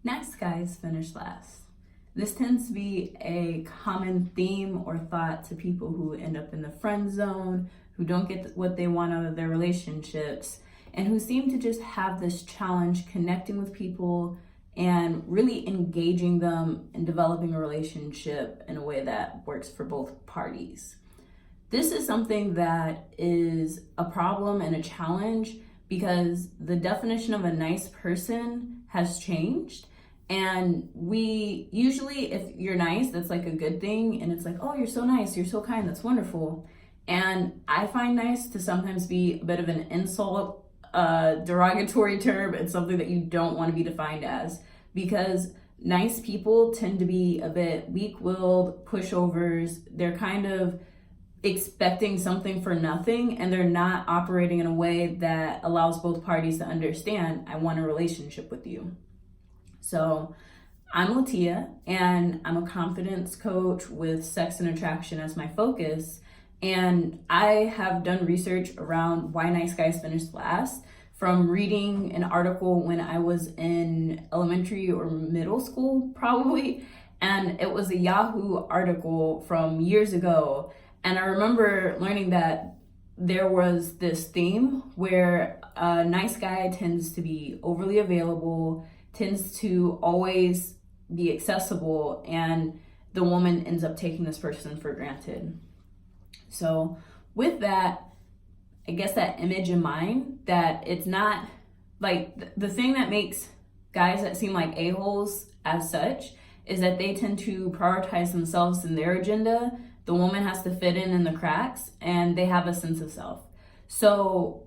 Nice guys finish last. This tends to be a common theme or thought to people who end up in the friend zone, who don't get what they want out of their relationships, and who seem to just have this challenge connecting with people and really engaging them and developing a relationship in a way that works for both parties. This is something that is a problem and a challenge because the definition of a nice person has changed. And we usually, if you're nice, that's like a good thing. And it's like, oh, you're so nice, you're so kind, that's wonderful. And I find nice to sometimes be a bit of an insult, derogatory term. It's something that you don't want to be defined as, because nice people tend to be a bit weak-willed, pushovers. They're kind of expecting something for nothing, and they're not operating in a way that allows both parties to understand, I want a relationship with you. So I'm Latia, and I'm a confidence coach with sex and attraction as my focus. And I have done research around why nice guys finish last from reading an article when I was in elementary or middle school, probably. And it was a Yahoo article from years ago. And I remember learning that there was this theme where a nice guy tends to be overly available, tends to always be accessible, and the woman ends up taking this person for granted. So with that, I guess that image in mind, that it's not like the thing that makes guys that seem like a-holes as such is that they tend to prioritize themselves and their agenda. The woman has to fit in the cracks, and they have a sense of self. So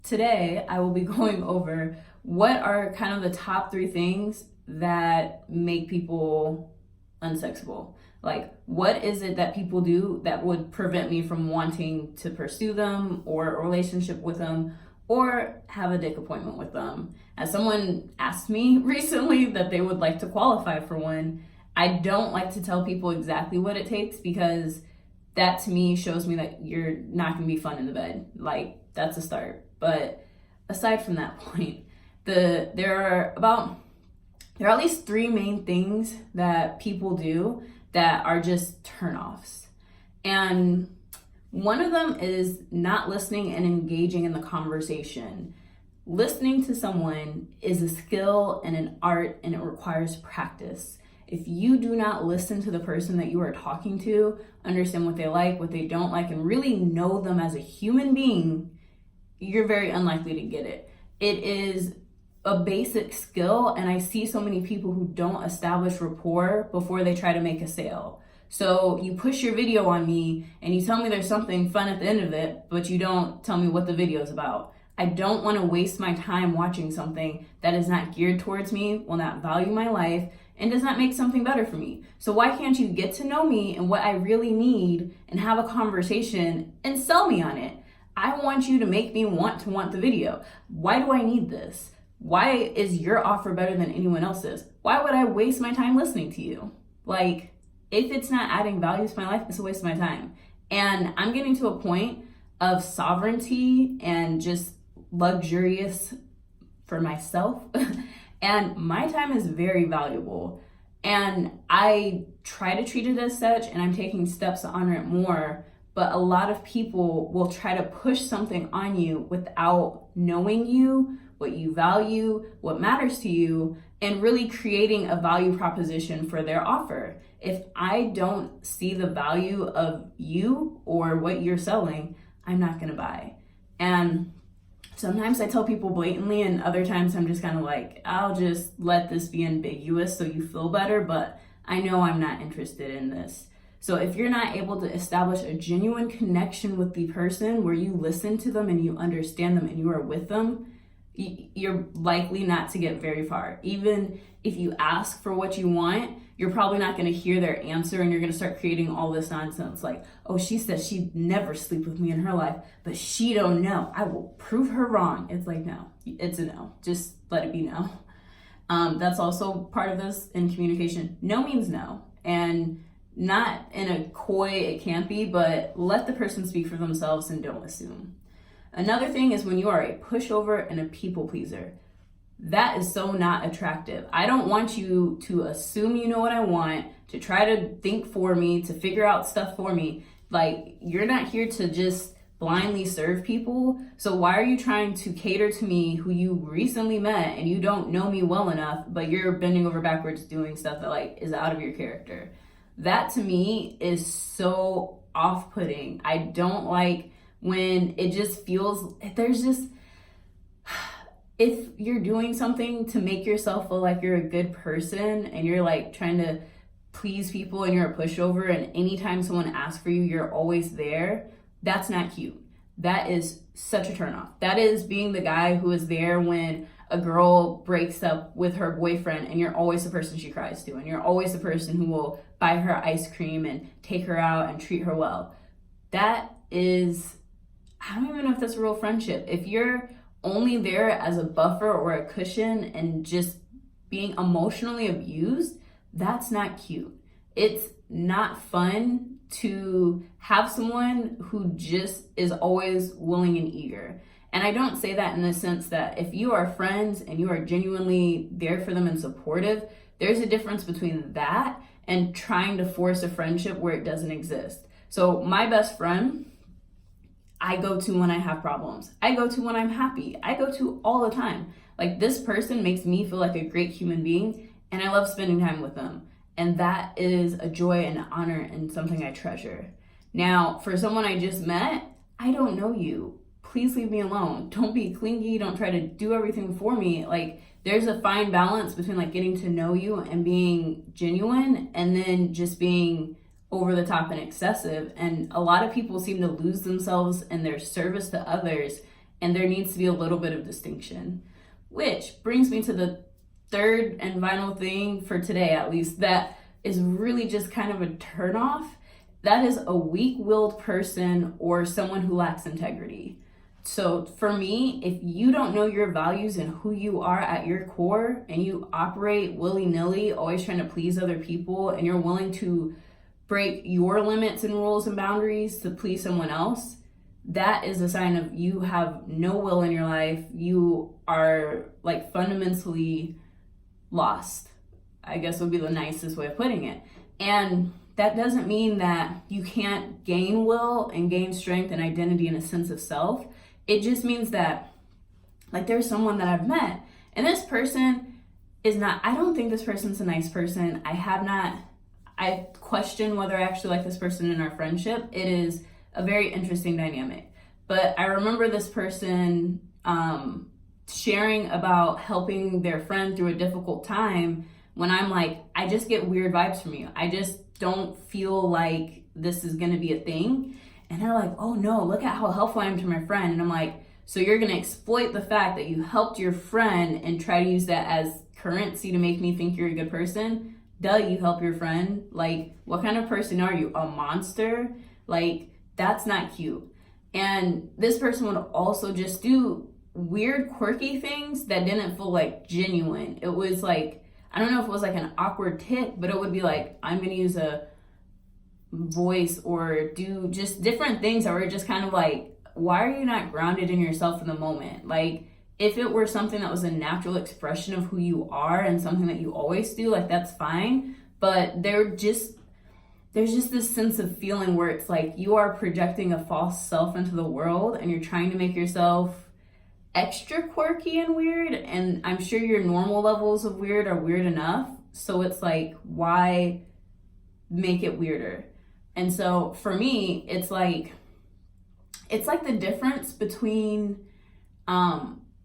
today I will be going over what are kind of the top 3 things that make people unsexable. Like, what is it that people do that would prevent me from wanting to pursue them or a relationship with them or have a dick appointment with them? As someone asked me recently that they would like to qualify for one, I don't like to tell people exactly what it takes, because that to me shows me that you're not gonna be fun in the bed. Like, that's a start. But aside from that point, there are at least 3 main things that people do that are just turnoffs. And one of them is not listening and engaging in the conversation. Listening to someone is a skill and an art, and it requires practice. If you do not listen to the person that you are talking to, understand what they like, what they don't like, and really know them as a human being, you're very unlikely to get it. It is a basic skill, and I see so many people who don't establish rapport before they try to make a sale. So you push your video on me and you tell me there's something fun at the end of it, but you don't tell me what the video is about. I don't want to waste my time watching something that is not geared towards me, will not value my life, and does not make something better for me. So why can't you get to know me and what I really need and have a conversation and sell me on it? I want you to make me want the video. Why do I need this? Why is your offer better than anyone else's? Why would I waste my time listening to you? Like, if it's not adding value to my life, it's a waste of my time. And I'm getting to a point of sovereignty and just luxurious for myself. And my time is very valuable. And I try to treat it as such, and I'm taking steps to honor it more. But a lot of people will try to push something on you without knowing you, what you value, what matters to you, and really creating a value proposition for their offer. If I don't see the value of you or what you're selling, I'm not gonna buy. And sometimes I tell people blatantly, and other times I'm just kind of like, I'll just let this be ambiguous so you feel better, but I know I'm not interested in this. So if you're not able to establish a genuine connection with the person where you listen to them and you understand them and you are with them, you're likely not to get very far. Even if you ask for what you want, you're probably not going to hear their answer, and you're going to start creating all this nonsense like, oh, she says she'd never sleep with me in her life, but she don't know. I will prove her wrong. It's like, no, it's a no. Just let it be no. That's also part of this in communication. No means no. And not in a coy, it can't be, but let the person speak for themselves and don't assume. Another thing is when you are a pushover and a people pleaser. That is so not attractive. I don't want you to assume you know what I want, to try to think for me, to figure out stuff for me. Like, you're not here to just blindly serve people. So why are you trying to cater to me, who you recently met and you don't know me well enough, but you're bending over backwards doing stuff that like is out of your character? That to me is so off-putting. I don't like when it just feels, there's just, if you're doing something to make yourself feel like you're a good person and you're like trying to please people and you're a pushover, and anytime someone asks for you, you're always there, that's not cute. That is such a turnoff. That is being the guy who is there when a girl breaks up with her boyfriend and you're always the person she cries to, and you're always the person who will buy her ice cream and take her out and treat her well. That is, I don't even know if that's a real friendship. If you're only there as a buffer or a cushion and just being emotionally abused, that's not cute. It's not fun to have someone who just is always willing and eager. And I don't say that in the sense that if you are friends and you are genuinely there for them and supportive, there's a difference between that and trying to force a friendship where it doesn't exist. So my best friend, I go to when I have problems. I go to when I'm happy. I go to all the time. Like, this person makes me feel like a great human being, and I love spending time with them. And that is a joy and an honor and something I treasure. Now, for someone I just met, I don't know you. Please leave me alone. Don't be clingy. Don't try to do everything for me. Like, there's a fine balance between like getting to know you and being genuine, and then just being over the top and excessive. And a lot of people seem to lose themselves in their service to others, and there needs to be a little bit of distinction. Which brings me to the third and final thing for today, at least, that is really just kind of a turnoff. That is a weak-willed person or someone who lacks integrity. So for me, if you don't know your values and who you are at your core, and you operate willy-nilly, always trying to please other people, and you're willing to break your limits and rules and boundaries to please someone else, that is a sign of you have no will in your life. You are like fundamentally lost, I guess would be the nicest way of putting it. And that doesn't mean that you can't gain will and gain strength and identity and a sense of self. It just means that, like, there's someone that I've met, and this person is not, I don't think this person's a nice person. I question whether I actually like this person in our friendship. It is a very interesting dynamic. But I remember this person sharing about helping their friend through a difficult time, when I'm like, I just get weird vibes from you. I just don't feel like this is gonna be a thing. And they're like, oh no, look at how helpful I am to my friend. And I'm like, so you're gonna exploit the fact that you helped your friend and try to use that as currency to make me think you're a good person? Duh, you help your friend. Like, what kind of person are you? A monster? Like, that's not cute. And this person would also just do weird, quirky things that didn't feel like genuine. It was like, I don't know if it was like an awkward tick, but it would be like, I'm gonna use a voice or do just different things that were just kind of like, why are you not grounded in yourself in the moment? Like, if it were something that was a natural expression of who you are and something that you always do, like, that's fine. But there's just this sense of feeling where it's like you are projecting a false self into the world, and you're trying to make yourself extra quirky and weird. And I'm sure your normal levels of weird are weird enough. So it's like, why make it weirder? And so for me, it's like the difference between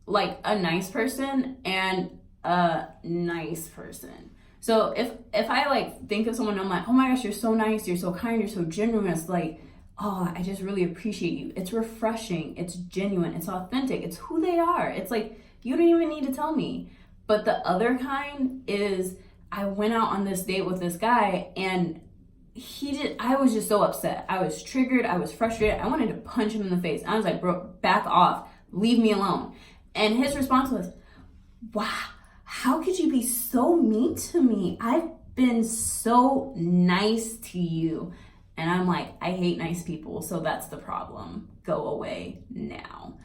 like a nice person and a nice person. So if I like think of someone, I'm like, oh my gosh, you're so nice, you're so kind, you're so genuine. It's like, oh, I just really appreciate you. It's refreshing, it's genuine, it's authentic, it's who they are. It's like, you don't even need to tell me. But the other kind is, I went out on this date with this guy, and I was just so upset. I was triggered, I was frustrated. I wanted to punch him in the face. I was like, bro, back off, leave me alone. And his response was, wow, how could you be so mean to me? I've been so nice to you. And I'm like, I hate nice people, so that's the problem. Go away now.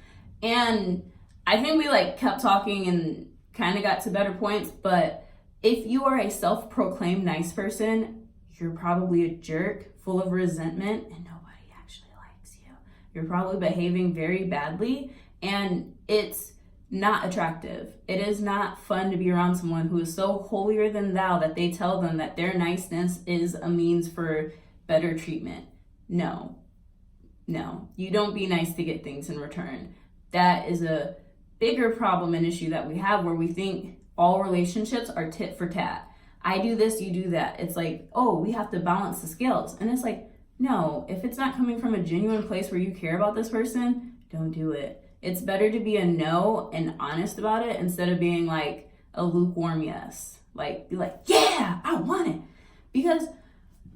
And I think we like kept talking and kind of got to better points, but if you are a self-proclaimed nice person, you're probably a jerk full of resentment and nobody actually likes you. You're probably behaving very badly and it's not attractive. It is not fun to be around someone who is so holier than thou that they tell them that their niceness is a means for better treatment. No, you don't be nice to get things in return. That is a bigger problem and issue that we have, where we think all relationships are tit for tat. I do this, you do that. It's like, oh, we have to balance the scales. And it's like, no, if it's not coming from a genuine place where you care about this person, don't do it. It's better to be a no and honest about it instead of being like a lukewarm yes. Like, be like, yeah, I want it. Because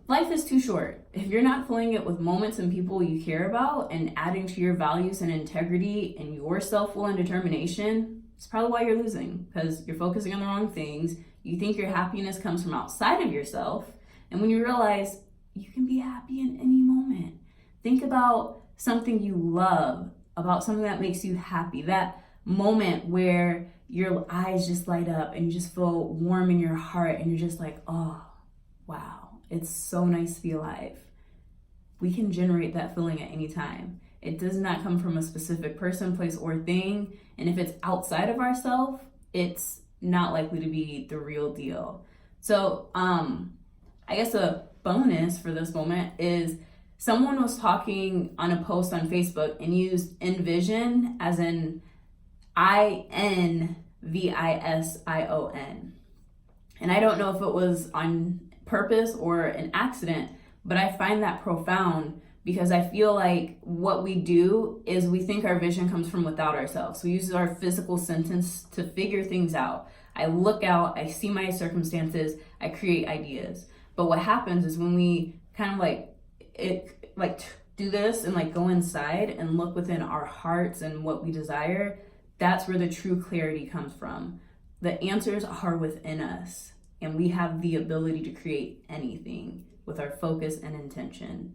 life is too short. If you're not filling it with moments and people you care about and adding to your values and integrity and your self-will and determination, it's probably why you're losing, because you're focusing on the wrong things. You think your happiness comes from outside of yourself. And when you realize you can be happy in any moment, think about something you love, about something that makes you happy, that moment where your eyes just light up and you just feel warm in your heart and you're just like, oh, wow, it's so nice to be alive. We can generate that feeling at any time. It does not come from a specific person, place, or thing. And if it's outside of ourselves, it's not likely to be the real deal. So I guess a bonus for this moment is someone was talking on a post on Facebook and used envision as in INVISION. And I don't know if it was on purpose or an accident, but I find that profound because I feel like what we do is we think our vision comes from without ourselves. We use our physical sentence to figure things out. I look out, I see my circumstances, I create ideas. But what happens is when we kind of do this and go inside and look within our hearts and what we desire, that's where the true clarity comes from. The answers are within us, and we have the ability to create anything with our focus and intention.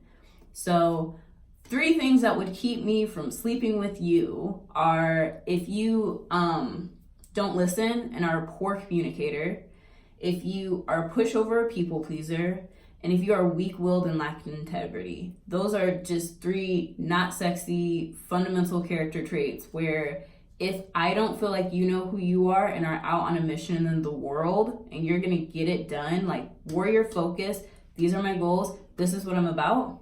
So 3 things that would keep me from sleeping with you are if you don't listen and are a poor communicator, if you are a pushover, people pleaser, and if you are weak-willed and lack integrity. Those are just 3 not sexy, fundamental character traits where if I don't feel like you know who you are and are out on a mission in the world and you're gonna get it done, like warrior focus, these are my goals, this is what I'm about,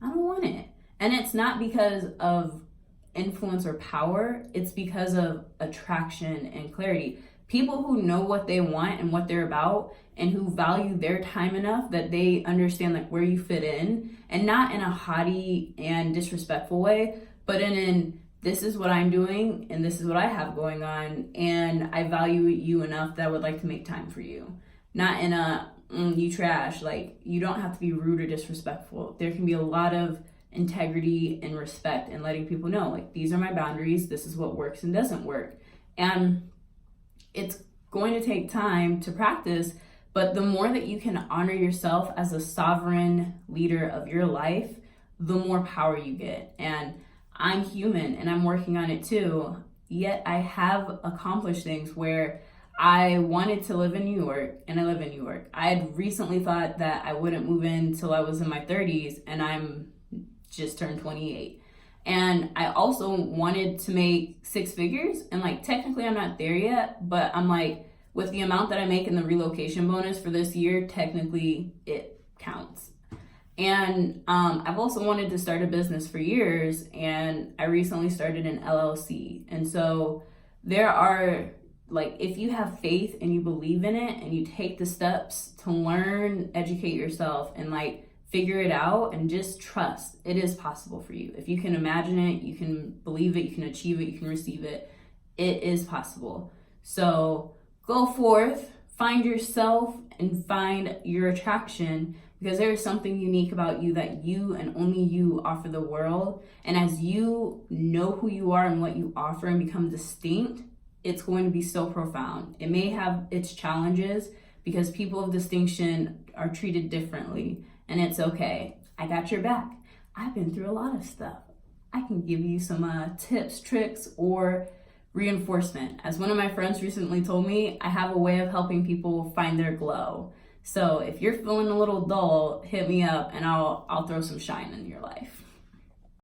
I don't want it. And it's not because of influence or power, it's because of attraction and clarity. People who know what they want and what they're about and who value their time enough that they understand where you fit in, and not in a haughty and disrespectful way, but in this is what I'm doing and this is what I have going on, and I value you enough that I would like to make time for you. Not in a you trash, you don't have to be rude or disrespectful. There can be a lot of integrity and respect and letting people know these are my boundaries, this is what works and doesn't work. And it's going to take time to practice, but the more that you can honor yourself as a sovereign leader of your life, the more power you get. And I'm human and I'm working on it too, yet I have accomplished things where I wanted to live in New York and I live in New York. I had recently thought that I wouldn't move in till I was in my 30s and I'm just turned 28. And I also wanted to make 6 figures, and technically I'm not there yet, but I'm with the amount that I make in the relocation bonus for this year, technically it counts. And I've also wanted to start a business for years, and I recently started an LLC. And so there are if you have faith and you believe in it and you take the steps to learn, educate yourself, and figure it out and just trust, it is possible for you. If you can imagine it, you can believe it, you can achieve it, you can receive it. It is possible. So go forth, find yourself, and find your attraction, because there is something unique about you that you and only you offer the world. And as you know who you are and what you offer and become distinct, it's going to be so profound. It may have its challenges because people of distinction are treated differently. And it's okay. I got your back. I've been through a lot of stuff. I can give you some tips, tricks, or reinforcement. As one of my friends recently told me, I have a way of helping people find their glow. So if you're feeling a little dull, hit me up and I'll throw some shine in your life.